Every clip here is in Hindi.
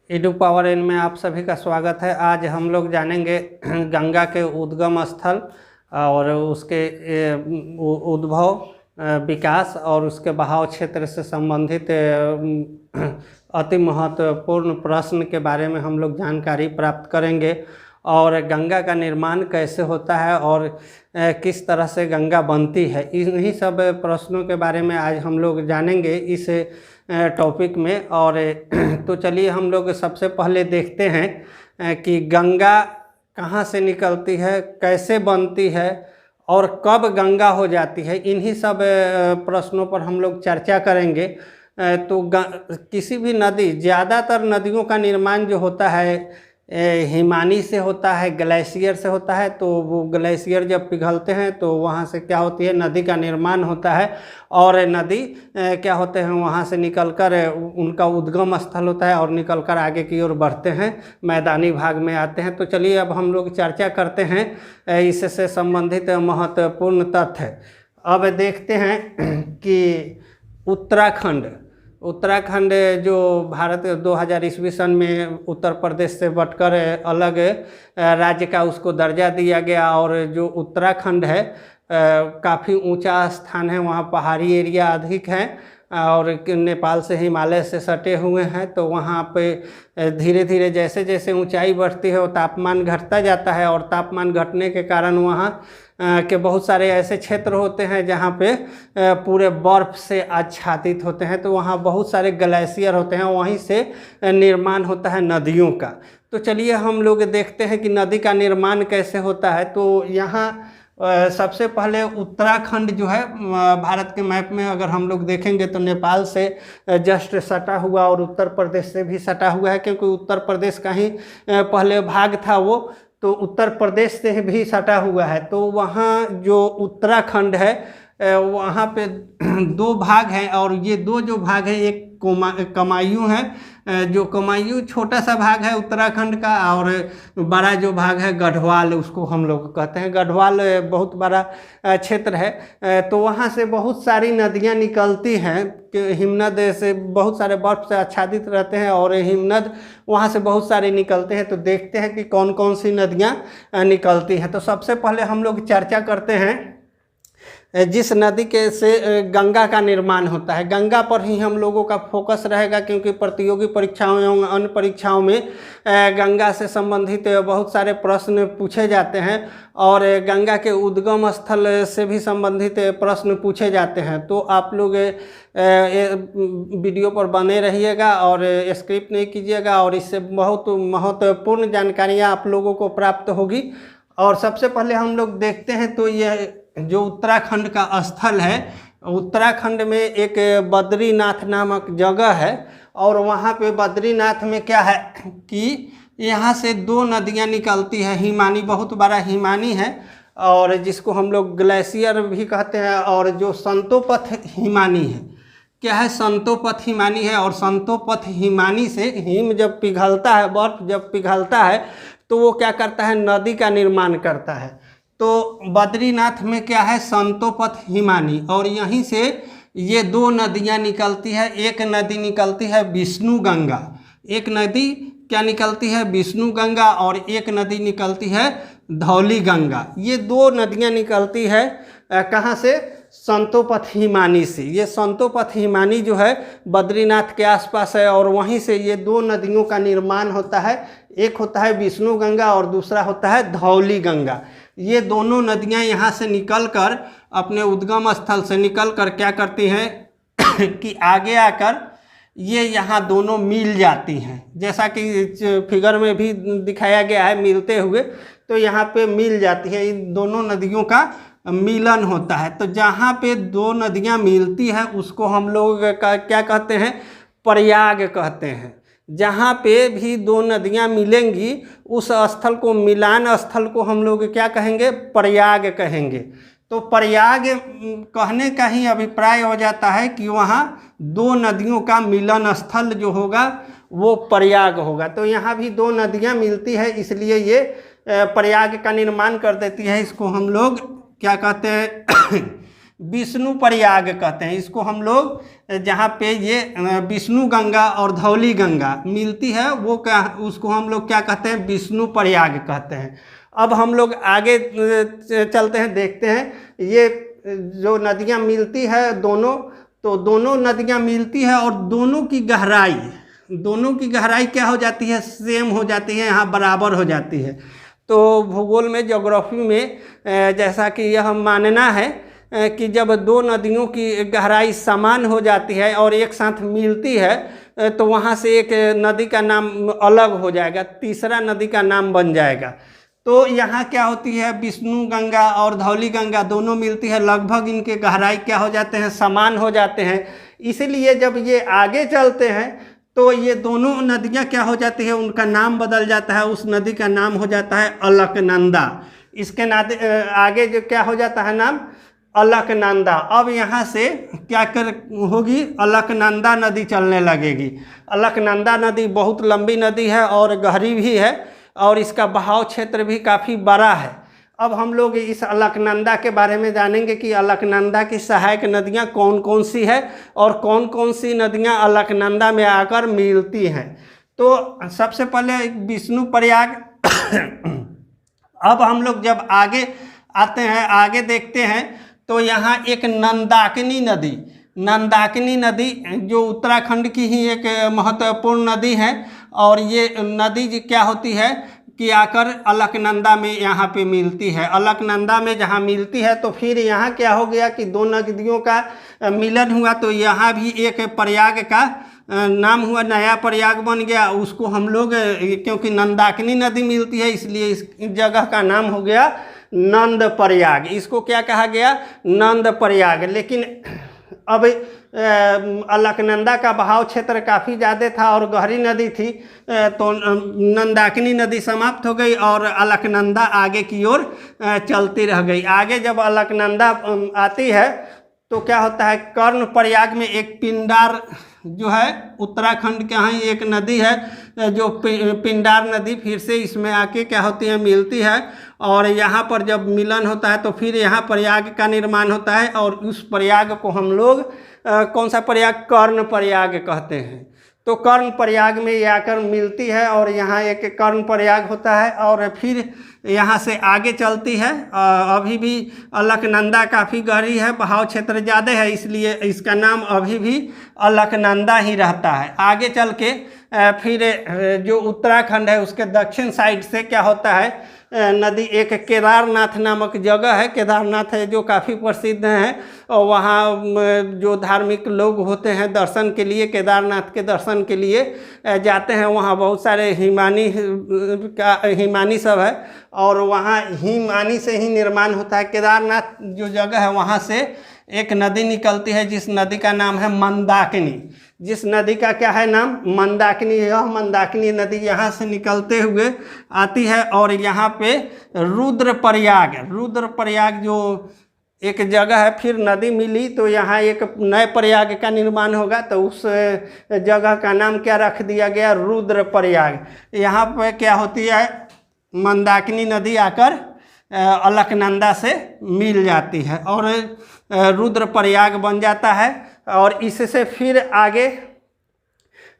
इडू पावर इन में आप सभी का स्वागत है। आज हम लोग जानेंगे गंगा के उद्गम स्थल और उसके उद्भव, विकास और उसके बहाव क्षेत्र से संबंधित अति महत्वपूर्ण प्रश्न के बारे में हम लोग जानकारी प्राप्त करेंगे और गंगा का निर्माण कैसे होता है और किस तरह से गंगा बनती है। इन्हीं सब प्रश्नों के बारे में आज हम लोग जानेंगे इस टॉपिक में। और तो चलिए हम लोग सबसे पहले देखते हैं कि गंगा कहाँ से निकलती है, कैसे बनती है और कब गंगा हो जाती है। इन्हीं सब प्रश्नों पर हम लोग चर्चा करेंगे। तो किसी भी नदी, ज़्यादातर नदियों का निर्माण जो होता है हिमानी से होता है, ग्लेशियर से होता है। तो वो ग्लेशियर जब पिघलते हैं तो वहाँ से क्या होती है, नदी का निर्माण होता है और नदी क्या होते हैं वहाँ से निकलकर उनका उद्गम स्थल होता है और निकलकर आगे की ओर बढ़ते हैं, मैदानी भाग में आते हैं। तो चलिए अब हम लोग चर्चा करते हैं इससे संबंधित महत्वपूर्ण तथ्य। अब देखते हैं कि उत्तराखंड जो भारत 2000 ईस्वी सन में उत्तर प्रदेश से बटकर अलग राज्य का उसको दर्जा दिया गया। और जो उत्तराखंड है काफ़ी ऊंचा स्थान है, वहाँ पहाड़ी एरिया अधिक है और नेपाल से, हिमालय से सटे हुए हैं। तो वहाँ पे धीरे धीरे जैसे जैसे ऊंचाई बढ़ती है वो तापमान घटता जाता है और तापमान घटने के कारण वहाँ के बहुत सारे ऐसे क्षेत्र होते हैं जहाँ पे पूरे बर्फ़ से आच्छादित होते हैं। तो वहाँ बहुत सारे ग्लेशियर होते हैं, वहीं से निर्माण होता है नदियों का। तो चलिए हम लोग देखते हैं कि नदी का निर्माण कैसे होता है। तो यहाँ सबसे पहले उत्तराखंड जो है भारत के मैप में अगर हम लोग देखेंगे तो नेपाल से जस्ट सटा हुआ और उत्तर प्रदेश से भी सटा हुआ है, क्योंकि उत्तर प्रदेश का ही पहले भाग था वो, तो उत्तर प्रदेश से भी सटा हुआ है। तो वहाँ जो उत्तराखंड है वहाँ पे दो भाग हैं और ये दो जो भाग है, एक कमायूं है, जो कमायूं छोटा सा भाग है उत्तराखंड का, और बड़ा जो भाग है गढ़वाल, उसको हम लोग कहते हैं। गढ़वाल बहुत बड़ा क्षेत्र है। तो वहाँ से बहुत सारी नदियाँ निकलती हैं, हिमनद से बहुत सारे बर्फ से आच्छादित रहते हैं और हिमनद वहाँ से बहुत सारे निकलते हैं। तो देखते हैं कि कौन कौन सी नदियाँ निकलती हैं। तो सबसे पहले हम लोग चर्चा करते हैं जिस नदी के से गंगा का निर्माण होता है। गंगा पर ही हम लोगों का फोकस रहेगा, क्योंकि प्रतियोगी परीक्षाओं एवं अन्य परीक्षाओं में गंगा से संबंधित बहुत सारे प्रश्न पूछे जाते हैं और गंगा के उद्गम स्थल से भी संबंधित प्रश्न पूछे जाते हैं। तो आप लोग वीडियो पर बने रहिएगा और स्किप नहीं कीजिएगा और इससे बहुत महत्वपूर्ण जानकारियाँ आप लोगों को प्राप्त होगी। और सबसे पहले हम लोग देखते हैं तो यह जो उत्तराखंड का स्थल है, उत्तराखंड में एक बद्रीनाथ नामक जगह है और वहाँ पे बद्रीनाथ में क्या है कि यहाँ से दो नदियाँ निकलती है। हिमानी, बहुत बड़ा हिमानी है और जिसको हम लोग ग्लेशियर भी कहते हैं, और जो संतोपथ हिमानी है। क्या है, संतोपथ हिमानी है। और संतोपथ हिमानी से हिम जब पिघलता है, बर्फ जब पिघलता है तो वो क्या करता है, नदी का निर्माण करता है। तो बद्रीनाथ में क्या है, संतोपथ हिमानी, और यहीं से ये दो नदियाँ निकलती है। एक नदी निकलती है विष्णु गंगा, एक नदी क्या निकलती है, विष्णु गंगा, और एक नदी निकलती है धौली गंगा। ये दो नदियाँ निकलती है कहाँ से, संतोपथ हिमानी से। ये संतोपथ हिमानी जो है बद्रीनाथ के आसपास है और वहीं से ये दो नदियों का निर्माण होता है। एक होता है विष्णु गंगा और दूसरा होता है धौली गंगा। ये दोनों नदियां यहाँ से निकलकर अपने उद्गम स्थल से निकलकर क्या करती हैं कि आगे आकर ये यहाँ दोनों मिल जाती हैं, जैसा कि फिगर में भी दिखाया गया है मिलते हुए। तो यहाँ पे मिल जाती है, इन दोनों नदियों का मिलन होता है। तो जहाँ पे दो नदियाँ मिलती हैं उसको हम लोग का क्या कहते हैं, प्रयाग कहते हैं। जहाँ पे भी दो नदियाँ मिलेंगी उस स्थल को, मिलान स्थल को हम लोग क्या कहेंगे, प्रयाग कहेंगे। तो प्रयाग कहने का ही अभिप्राय हो जाता है कि वहाँ दो नदियों का मिलन स्थल जो होगा वो प्रयाग होगा। तो यहाँ भी दो नदियाँ मिलती है, इसलिए ये प्रयाग का निर्माण कर देती है। इसको हम लोग क्या कहते हैं विष्णु प्रयाग कहते हैं इसको हम लोग। जहाँ पे ये विष्णु गंगा और धौली गंगा मिलती है वो क्या, उसको हम लोग क्या कहते हैं, विष्णु प्रयाग कहते हैं। अब हम लोग आगे चलते हैं, देखते हैं ये जो नदियाँ मिलती है दोनों, तो दोनों नदियाँ मिलती है और दोनों की गहराई क्या हो जाती है, सेम हो जाती है, यहाँ बराबर हो जाती है। तो भूगोल में, ज्योग्राफी में जैसा कि यह मानना है कि जब दो नदियों की गहराई समान हो जाती है और एक साथ मिलती है तो वहाँ से एक नदी का नाम अलग हो जाएगा, तीसरा नदी का नाम बन जाएगा। तो यहाँ क्या होती है, विष्णु गंगा और धौली गंगा दोनों मिलती है, लगभग इनके गहराई क्या हो जाते हैं, समान हो जाते हैं। इसलिए जब ये आगे चलते हैं तो ये दोनों नदियाँ क्या हो जाती है, उनका नाम बदल जाता है, उस नदी का नाम हो जाता है अलकनंदा। इसके आगे जो क्या हो जाता है नाम, अलकनंदा। अब यहाँ से क्या होगी, अलकनंदा नदी चलने लगेगी। अलकनंदा नदी बहुत लंबी नदी है और गहरी भी है और इसका बहाव क्षेत्र भी काफ़ी बड़ा है। अब हम लोग इस अलकनंदा के बारे में जानेंगे कि अलकनंदा की सहायक नदियाँ कौन कौन सी है और कौन कौन सी नदियाँ अलकनंदा में आकर मिलती हैं। तो सबसे पहले विष्णु प्रयाग। अब हम लोग जब आगे आते हैं, आगे देखते हैं तो यहाँ एक नंदाकिनी नदी जो उत्तराखंड की ही एक महत्वपूर्ण नदी है और ये नदी क्या होती है कि आकर अलकनंदा में यहाँ पे मिलती है। अलकनंदा में जहाँ मिलती है तो फिर यहाँ क्या हो गया कि दो नदियों का मिलन हुआ, तो यहाँ भी एक प्रयाग का नाम हुआ, नया प्रयाग बन गया। उसको हम लोग, क्योंकि नंदाकिनी नदी मिलती है इसलिए इस जगह का नाम हो गया नंद प्रयाग। इसको क्या कहा गया, नंद प्रयाग। लेकिन अब अलकनंदा का बहाव क्षेत्र काफ़ी ज़्यादा था और गहरी नदी थी, तो नंदाकिनी नदी समाप्त हो गई और अलकनंदा आगे की ओर चलती रह गई। आगे जब अलकनंदा आती है तो क्या होता है, कर्ण प्रयाग में एक पिंडार जो है, उत्तराखंड के यहाँ एक नदी है जो पिंडार नदी, फिर से इसमें आके क्या होती है, मिलती है और यहाँ पर जब मिलन होता है तो फिर यहाँ प्रयाग का निर्माण होता है और उस प्रयाग को हम लोग कौन सा प्रयाग, कर्ण प्रयाग कहते हैं। तो कर्ण प्रयाग में ये आकर मिलती है और यहाँ एक कर्ण प्रयाग होता है और फिर यहाँ से आगे चलती है। अभी भी अलकनंदा काफ़ी गहरी है, बहाव क्षेत्र ज़्यादा है, इसलिए इसका नाम अभी भी अलकनंदा ही रहता है। आगे चल के फिर जो उत्तराखंड है उसके दक्षिण साइड से क्या होता है, नदी एक केदारनाथ नामक जगह है, केदारनाथ है जो काफ़ी प्रसिद्ध है और वहाँ जो धार्मिक लोग होते हैं दर्शन के लिए, केदारनाथ के दर्शन के लिए जाते हैं। वहाँ बहुत सारे हिमानी सब है और वहाँ हिमानी से ही निर्माण होता है। केदारनाथ जो जगह है वहाँ से एक नदी निकलती है जिस नदी का नाम है मंदाकिनी। जिस नदी का क्या है नाम, मंदाकिनी। यह मंदाकिनी नदी यहाँ से निकलते हुए आती है और यहाँ पे रुद्रप्रयाग जो एक जगह है, फिर नदी मिली तो यहाँ एक नए प्रयाग का निर्माण होगा, तो उस जगह का नाम क्या रख दिया गया, रुद्रप्रयाग। यहाँ पे क्या होती है, मंदाकिनी नदी आकर अलकनंदा से मिल जाती है और रुद्रप्रयाग बन जाता है। और इससे फिर आगे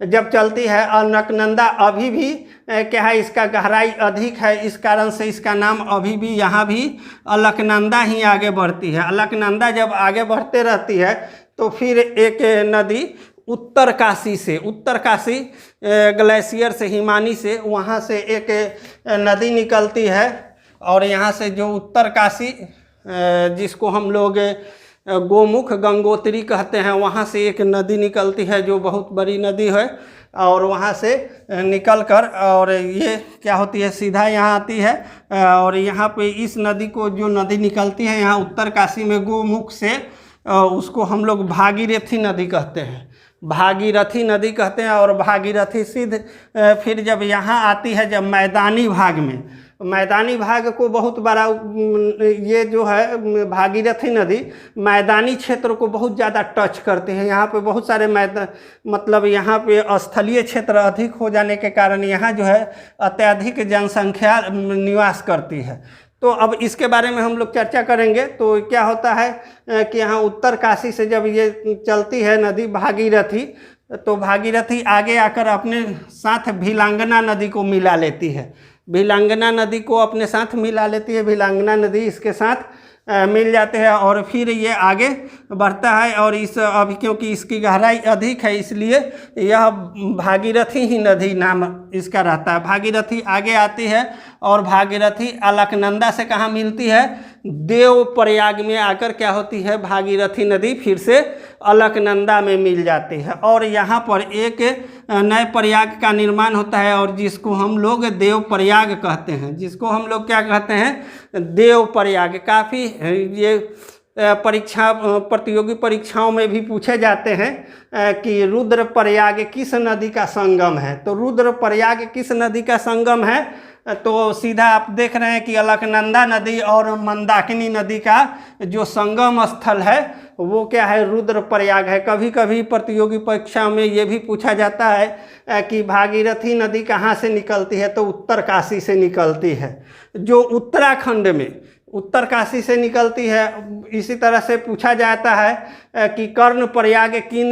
जब चलती है अलकनंदा, अभी भी क्या है, इसका गहराई अधिक है, इस कारण से इसका नाम अभी भी यहाँ भी अलकनंदा ही आगे बढ़ती है। अलकनंदा जब आगे बढ़ते रहती है तो फिर एक नदी उत्तरकाशी ग्लेशियर से, हिमानी से, वहाँ से एक नदी निकलती है और यहाँ से जो उत्तरकाशी जिसको हम लोग गोमुख गंगोत्री कहते हैं, वहाँ से एक नदी निकलती है जो बहुत बड़ी नदी है और वहाँ से निकलकर और ये क्या होती है, सीधा यहाँ आती है और यहाँ पे इस नदी को, जो नदी निकलती है यहाँ उत्तरकाशी में गोमुख से, उसको हम लोग भागीरथी नदी कहते हैं, भागीरथी नदी कहते हैं। और भागीरथी सिद्ध फिर जब यहाँ आती है, जब मैदानी भाग को बहुत बड़ा, ये जो है भागीरथी नदी मैदानी क्षेत्र को बहुत ज़्यादा टच करती है। यहाँ पे बहुत सारे मतलब यहाँ पे स्थलीय क्षेत्र अधिक हो जाने के कारण यहाँ जो है अत्यधिक जनसंख्या निवास करती है। तो अब इसके बारे में हम लोग चर्चा करेंगे। तो क्या होता है कि यहाँ उत्तर काशी से जब ये चलती है नदी भागीरथी, तो भागीरथी आगे आकर अपने साथ भिलांगना नदी को मिला लेती है। भिलांगना नदी को अपने साथ मिला लेती है, भिलांगना नदी इसके साथ मिल जाते हैं और फिर ये आगे बढ़ता है। और इस अभी क्योंकि इसकी गहराई अधिक है इसलिए यह भागीरथी ही नदी नाम इसका रहता है। भागीरथी आगे आती है और भागीरथी अलकनंदा से कहाँ मिलती है, देवप्रयाग में आकर क्या होती है, भागीरथी नदी फिर से अलकनंदा में मिल जाती है और यहाँ पर एक नए प्रयाग का निर्माण होता है और जिसको हम लोग देवप्रयाग कहते हैं, जिसको हम लोग क्या कहते हैं, देवप्रयाग। काफ़ी ये प्रतियोगी परीक्षाओं में भी पूछे जाते हैं कि रुद्रप्रयाग किस नदी का संगम है। तो रुद्रप्रयाग किस नदी का संगम है, तो सीधा आप देख रहे हैं कि अलकनंदा नदी और मंदाकिनी नदी का जो संगम स्थल है वो क्या है, रुद्रप्रयाग है। कभी कभी प्रतियोगी परीक्षा में ये भी पूछा जाता है कि भागीरथी नदी कहाँ से निकलती है, तो उत्तर काशी से निकलती है, जो उत्तराखंड में उत्तर काशी से निकलती है। इसी तरह से पूछा जाता है कि कर्णप्रयाग किन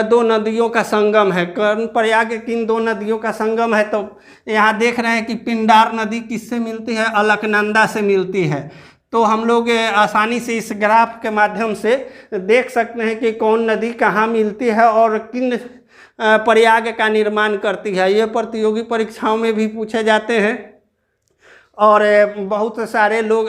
दो नदियों का संगम है, कर्णप्रयाग किन दो नदियों का संगम है। तो यहाँ देख रहे हैं कि पिंडार नदी किससे मिलती है, अलकनंदा से मिलती है। तो हम लोग आसानी से इस ग्राफ के माध्यम से देख सकते हैं कि कौन नदी कहाँ मिलती है और किन प्रयाग का निर्माण करती है। ये प्रतियोगी परीक्षाओं में भी पूछे जाते हैं और बहुत सारे लोग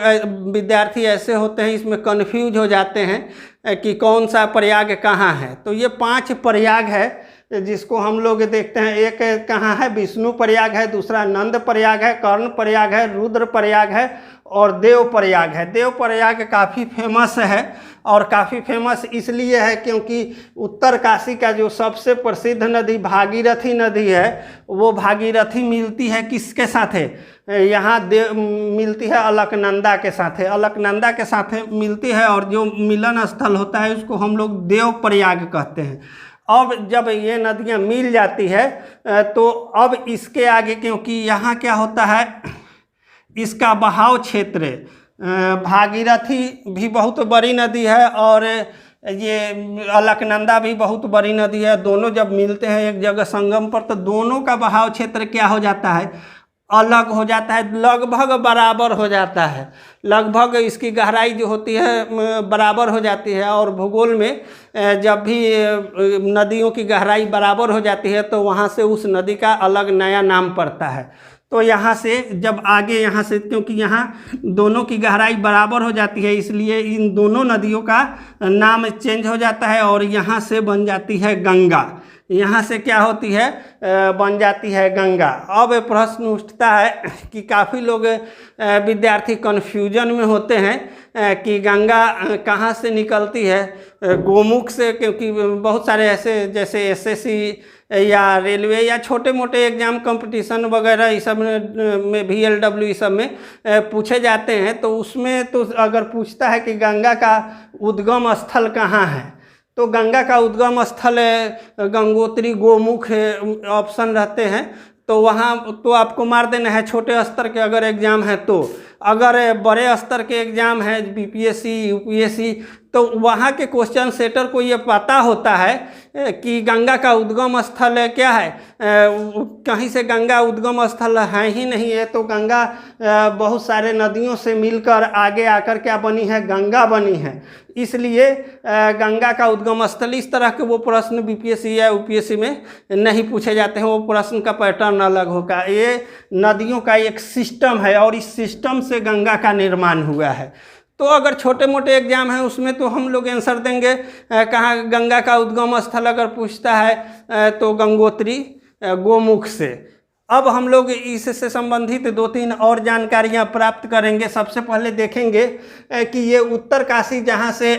विद्यार्थी ऐसे होते हैं इसमें कन्फ्यूज हो जाते हैं कि कौन सा प्रयाग कहाँ है। तो ये 5 प्रयाग है जिसको हम लोग देखते हैं। एक कहाँ है, विष्णु प्रयाग है, दूसरा नंद प्रयाग है, कर्ण प्रयाग है, रुद्र प्रयाग है और देव प्रयाग है। देव प्रयाग काफ़ी फेमस है और काफ़ी फेमस इसलिए है क्योंकि उत्तर काशी का जो सबसे प्रसिद्ध नदी भागीरथी नदी है वो भागीरथी मिलती है किसके साथ है, यहाँ मिलती है अलकनंदा के साथ है, अलकनंदा के साथ मिलती है और जो मिलन स्थल होता है उसको हम लोग देव प्रयाग कहते हैं। अब जब ये नदियाँ मिल जाती है तो अब इसके आगे क्योंकि यहाँ क्या होता है, इसका बहाव क्षेत्र, भागीरथी भी बहुत बड़ी नदी है और ये अलकनंदा भी बहुत बड़ी नदी है। दोनों जब मिलते हैं एक जगह संगम पर तो दोनों का बहाव क्षेत्र क्या हो जाता है, अलग हो जाता है, लगभग बराबर हो जाता है। लगभग इसकी गहराई जो होती है बराबर हो जाती है और भूगोल में जब भी नदियों की गहराई बराबर हो जाती है तो वहाँ से उस नदी का अलग नया नाम पड़ता है। तो यहाँ से जब आगे यहाँ से क्योंकि यहाँ दोनों की गहराई बराबर हो जाती है इसलिए इन दोनों नदियों का नाम चेंज हो जाता है और यहाँ से बन जाती है गंगा। यहाँ से क्या होती है, बन जाती है गंगा। अब प्रश्न उठता है कि काफ़ी लोग विद्यार्थी कन्फ्यूजन में होते हैं कि गंगा कहाँ से निकलती है, गोमुख से, क्योंकि बहुत सारे ऐसे जैसे एसएससी या रेलवे या छोटे मोटे एग्ज़ाम कंपटीशन वगैरह इस सब में VLW इस सब में पूछे जाते हैं। तो उसमें तो अगर पूछता है कि गंगा का उद्गम स्थल कहाँ है, तो गंगा का उद्गम स्थल गंगोत्री गोमुख ऑप्शन रहते हैं। तो वहाँ तो आपको मार देना है छोटे स्तर के अगर एग्ज़ाम है तो। अगर बड़े स्तर के एग्ज़ाम है BPSC UPSC तो वहाँ के क्वेश्चन सेटर को ये पता होता है कि गंगा का उद्गम स्थल क्या है, कहीं से गंगा उद्गम स्थल है ही नहीं है। तो गंगा बहुत सारे नदियों से मिलकर आगे आकर क्या बनी है, गंगा बनी है। इसलिए गंगा का उद्गम स्थल, इस तरह के वो प्रश्न BPSC या UPSC में नहीं पूछे जाते हैं, वो प्रश्न का पैटर्न अलग होगा। ये नदियों का एक सिस्टम है और इस सिस्टम से गंगा का निर्माण हुआ है। तो अगर छोटे मोटे एग्जाम हैं उसमें तो हम लोग आंसर देंगे कहाँ, गंगा का उद्गम स्थल अगर पूछता है तो गंगोत्री गोमुख से। अब हम लोग इससे संबंधित 2-3 और जानकारियाँ प्राप्त करेंगे। सबसे पहले देखेंगे कि ये उत्तर काशी जहाँ से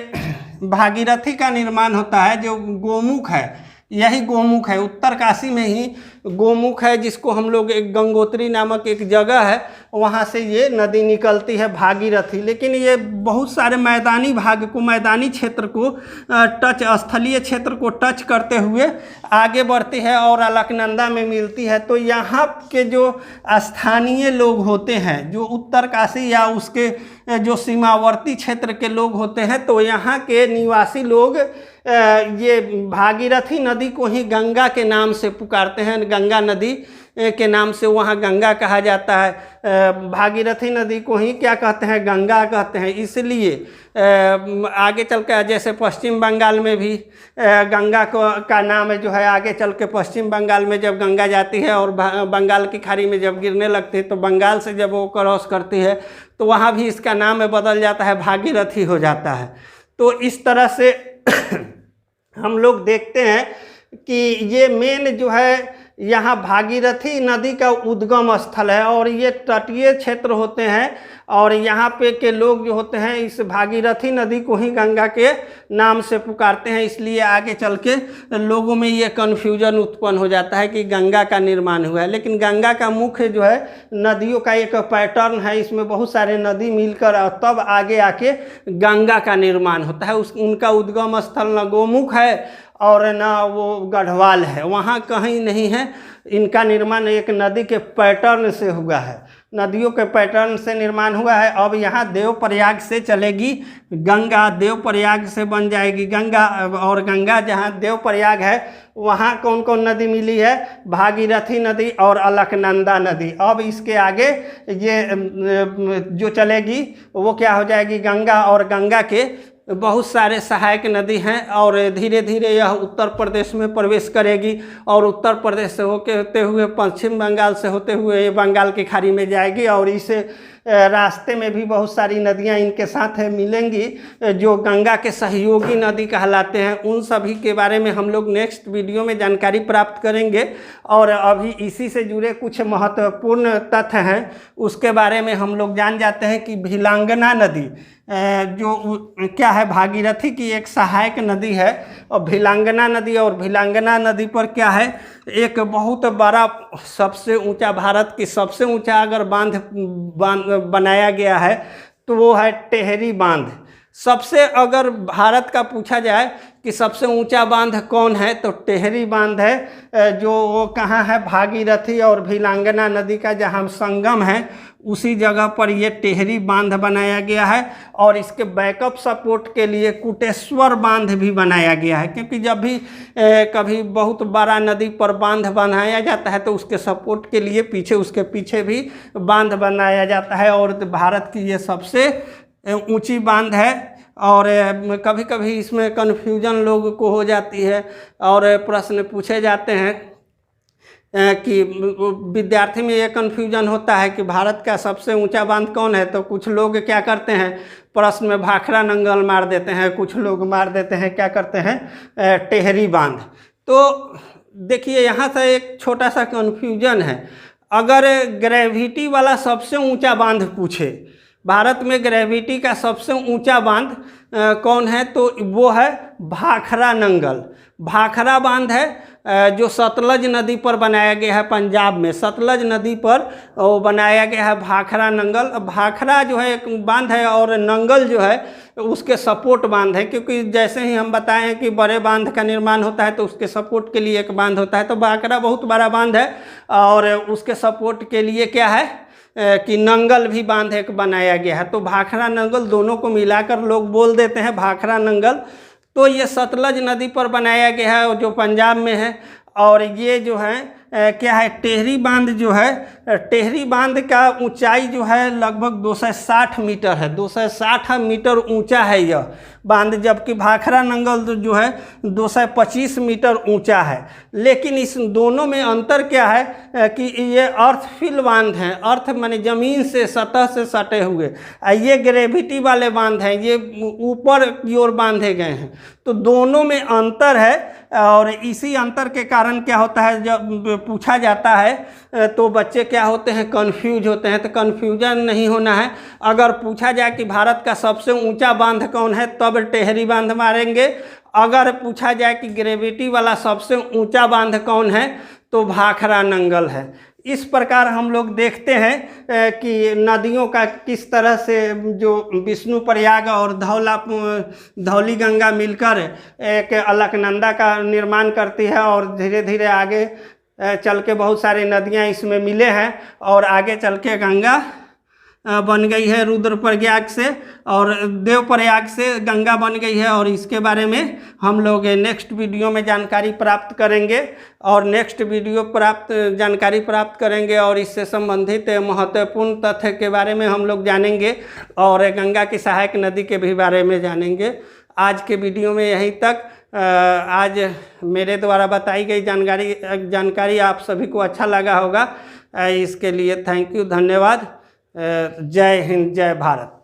भागीरथी का निर्माण होता है, जो गोमुख है, यही गोमुख है, उत्तर काशी में ही गोमुख है, जिसको हम लोग एक गंगोत्री नामक एक जगह है वहाँ से ये नदी निकलती है भागीरथी। लेकिन ये बहुत सारे मैदानी भाग को, मैदानी क्षेत्र को टच, स्थलीय क्षेत्र को टच करते हुए आगे बढ़ती है और अलकनंदा में मिलती है। तो यहाँ के जो स्थानीय लोग होते हैं, जो उत्तरकाशी या उसके जो सीमावर्ती क्षेत्र के लोग होते हैं, तो यहाँ के निवासी लोग ये भागीरथी नदी को ही गंगा के नाम से पुकारते हैं। गंगा नदी के नाम से वहाँ गंगा कहा जाता है। भागीरथी नदी को ही क्या कहते हैं, गंगा कहते हैं। इसलिए आगे चल कर जैसे पश्चिम बंगाल में भी गंगा का नाम है जो है, आगे चल के पश्चिम बंगाल में जब गंगा जाती है और बंगाल की खाड़ी में जब गिरने लगती है, तो बंगाल से जब वो क्रॉस करती है तो वहाँ भी इसका नाम बदल जाता है, भागीरथी हो जाता है। तो इस तरह से हम लोग देखते हैं कि ये मेन जो है यहाँ भागीरथी नदी का उद्गम स्थल है और ये तटीय क्षेत्र होते हैं और यहाँ पे के लोग जो होते हैं इस भागीरथी नदी को ही गंगा के नाम से पुकारते हैं। इसलिए आगे चल के लोगों में ये कन्फ्यूजन उत्पन्न हो जाता है कि गंगा का निर्माण हुआ है। लेकिन गंगा का मुख्य जो है नदियों का एक पैटर्न है, इसमें बहुत सारे नदी मिलकर तब आगे आके गंगा का निर्माण होता है। उनका उद्गम स्थल न गोमुख है और ना वो गढ़वाल है, वहाँ कहीं नहीं है। इनका निर्माण एक नदी के पैटर्न से हुआ है, नदियों के पैटर्न से निर्माण हुआ है। अब यहाँ देवप्रयाग से चलेगी गंगा, देवप्रयाग से बन जाएगी गंगा। और गंगा जहाँ देवप्रयाग है वहाँ कौन कौन नदी मिली है, भागीरथी नदी और अलकनंदा नदी। अब इसके आगे ये जो चलेगी वो क्या हो जाएगी, गंगा। और गंगा के बहुत सारे सहायक नदी हैं और धीरे धीरे यह उत्तर प्रदेश में प्रवेश करेगी और उत्तर प्रदेश से होते हुए पश्चिम बंगाल से होते हुए ये बंगाल की खाड़ी में जाएगी। और इस रास्ते में भी बहुत सारी नदियां इनके साथ मिलेंगी जो गंगा के सहयोगी नदी कहलाते हैं। उन सभी के बारे में हम लोग नेक्स्ट वीडियो में जानकारी प्राप्त करेंगे। और अभी इसी से जुड़े कुछ महत्वपूर्ण तथ्य हैं उसके बारे में हम लोग जान जाते हैं कि भिलांगना नदी जो क्या है, भागीरथी की एक सहायक नदी है। और भिलांगना नदी, और भिलांगना नदी पर क्या है, एक बहुत बड़ा सबसे ऊंचा, भारत की सबसे ऊंचा अगर बांध बनाया गया है तो वो है टेहरी बांध। सबसे अगर भारत का पूछा जाए कि सबसे ऊंचा बांध कौन है तो टेहरी बांध है, जो वो कहाँ है, भागीरथी और भिलांगना नदी का जहाँ संगम है उसी जगह पर ये टेहरी बांध बनाया गया है। और इसके बैकअप सपोर्ट के लिए कुटेश्वर बांध भी बनाया गया है, क्योंकि जब भी कभी बहुत बड़ा नदी पर बांध बनाया जाता है तो उसके सपोर्ट के लिए पीछे, उसके पीछे भी बांध बनाया जाता है। और भारत की ये सबसे ऊंची बांध है। और कभी कभी इसमें कन्फ्यूजन लोगों को हो जाती है और प्रश्न पूछे जाते हैं कि विद्यार्थी में ये कन्फ्यूजन होता है कि भारत का सबसे ऊंचा बांध कौन है। तो कुछ लोग क्या करते हैं, प्रश्न में भाखड़ा नंगल मार देते हैं, कुछ लोग मार देते हैं क्या करते हैं, टेहरी बांध। तो देखिए यहाँ से एक छोटा सा कन्फ्यूजन है। अगर ग्रेविटी वाला सबसे ऊंचा बांध पूछे, भारत में ग्रेविटी का सबसे ऊंचा बांध कौन है, तो वो है भाखड़ा नंगल। भाखड़ा बांध है जो सतलज नदी पर बनाया गया है, पंजाब में सतलज नदी पर वो बनाया गया है भाखड़ा नंगल। भाखड़ा जो है एक बांध है और नंगल जो है उसके सपोर्ट बांध है, क्योंकि जैसे ही हम बताएं कि बड़े बांध का निर्माण होता है तो उसके सपोर्ट के लिए एक बांध होता है। तो भाखड़ा बहुत बड़ा बांध है और उसके सपोर्ट के लिए क्या है कि नंगल भी बांध एक बनाया गया है। तो भाखड़ा नंगल दोनों को मिलाकर लोग बोल देते हैं भाखड़ा नंगल। तो ये सतलज नदी पर बनाया गया है जो पंजाब में है। और ये जो है क्या है, टेहरी बांध जो है, टेहरी बांध का ऊंचाई जो है लगभग 260 मीटर है, 260 मीटर ऊंचा है यह बांध, जबकि भाखड़ा नंगल जो है 225 मीटर ऊंचा है। लेकिन इस दोनों में अंतर क्या है कि ये अर्थफिल बांध हैं, अर्थ माने ज़मीन से, सतह से सटे हुए। ये ग्रेविटी वाले बांध हैं, ये ऊपर की ओर बांधे गए हैं। तो दोनों में अंतर है और इसी अंतर के कारण क्या होता है, जब पूछा जाता है तो बच्चे क्या होते हैं, कंफ्यूज होते हैं। तो कंफ्यूजन नहीं होना है। अगर पूछा जाए कि भारत का सबसे ऊंचा बांध कौन है तब टेहरी बांध मारेंगे। अगर पूछा जाए कि ग्रेविटी वाला सबसे ऊंचा बांध कौन है तो भाखड़ा नंगल है। इस प्रकार हम लोग देखते हैं कि नदियों का किस तरह से जो विष्णु प्रयाग और धौली गंगा मिलकर एक अलकनंदा का निर्माण करती है, और धीरे धीरे आगे चल के बहुत सारी नदियां इसमें मिले हैं, और आगे चल के गंगा बन गई है रुद्रप्रयाग से, और देवप्रयाग से गंगा बन गई है। और इसके बारे में हम लोग नेक्स्ट वीडियो में जानकारी प्राप्त करेंगे, और नेक्स्ट वीडियो जानकारी प्राप्त करेंगे और इससे संबंधित महत्वपूर्ण तथ्य के बारे में हम लोग जानेंगे, और गंगा की सहायक नदी के भी बारे में जानेंगे। आज के वीडियो में यहीं तक। आज मेरे द्वारा बताई गई जानकारी आप सभी को अच्छा लगा होगा। इसके लिए थैंक यू, धन्यवाद। जय हिंद, जय भारत।